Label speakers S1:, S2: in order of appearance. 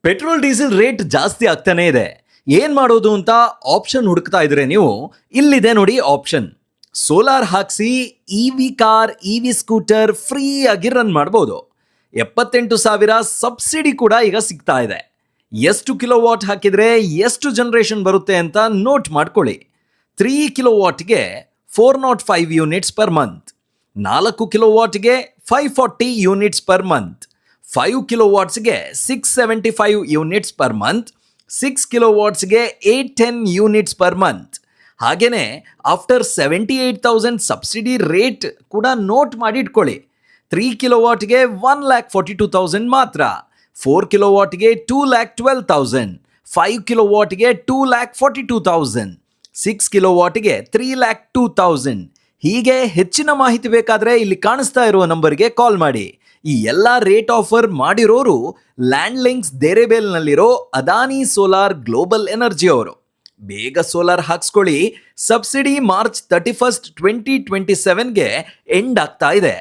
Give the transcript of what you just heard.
S1: Petrol diesel rate ಜಾಸ್ತಿ ಆಗ್ತಾನೆ ಇದೆ. ಏನ್ ಮಾಡೋದು ಅಂತ ಆಪ್ಷನ್ ಹುಡುಕ್ತಾ ಇದ್ರೆ ನೀವು, ಇಲ್ಲಿದೆ ನೋಡಿ ಆಪ್ಷನ್. ಸೋಲಾರ್ ಹಾಕ್ಸಿ EV car, EV scooter free ಆಗಿ ರನ್ ಮಾಡ್ಬೋದು. 78,000 ಸಬ್ಸಿಡಿ ಕೂಡ ಈಗ ಸಿಗ್ತಾ ಇದೆ. ಎಷ್ಟು ಕಿಲೋವಾಟ್ ಹಾಕಿದ್ರೆ ಎಷ್ಟು ಜನರೇಷನ್ ಬರುತ್ತೆ ಅಂತ ನೋಟ್ ಮಾಡ್ಕೊಳ್ಳಿ. 3 ಕಿಲೋವಾಟ್ಗೆ 405 units per month, 4 ಕಿಲೋವಾಟ್ಗೆ 540 units per month, 5 ಕಿಲೋವಾಟ್ಸ್ಗೆ 675 units per month, 6 ಕಿಲೋವಾಟ್ಸ್ಗೆ 810 units per month. ಹಾಗೇನೆ ಆಫ್ಟರ್ 78,000 ಸಬ್ಸಿಡಿ ರೇಟ್ ಕೂಡ ನೋಟ್ ಮಾಡಿ ಇಟ್ಕೊಳ್ಳಿ. 3 ಕಿಲೋವಾಟ್ಗೆ 1,42,000 ಮಾತ್ರ, 4 ಕಿಲೋವಾಟ್ಗೆ 2,12,000, 5 ಕಿಲೋವಾಟ್ಗೆ 2,42,000, 6 ಕಿಲೋವಾಟ್ಗೆ 3,02,000. ಹೀಗೆ ಹೆಚ್ಚಿನ ಮಾಹಿತಿ ಬೇಕಾದರೆ ಇಲ್ಲಿ ಕಾಣಿಸ್ತಾ ಇರುವ ನಂಬರ್ಗೆ ಕಾಲ್ ಮಾಡಿ. ಈ ಎಲ್ಲ ರೇಟ್ ಆಫರ್ ಮಾಡಿರೋರು ಲ್ಯಾಂಡ್ ಲಿಂಕ್ಸ್ ದೇರೆಬೇಲ್ನಲ್ಲಿರೋ ಅದಾನಿ ಸೋಲಾರ್ ಗ್ಲೋಬಲ್ ಎನರ್ಜಿ ಅವರು. ಬೇಗ ಸೋಲಾರ್ ಹಾಕ್ಸ್ಕೊಳ್ಳಿ. ಸಬ್ಸಿಡಿ ಮಾರ್ಚ್ 31, 2027ಗೆ ಎಂಡ್ ಆಗ್ತಾ ಇದೆ.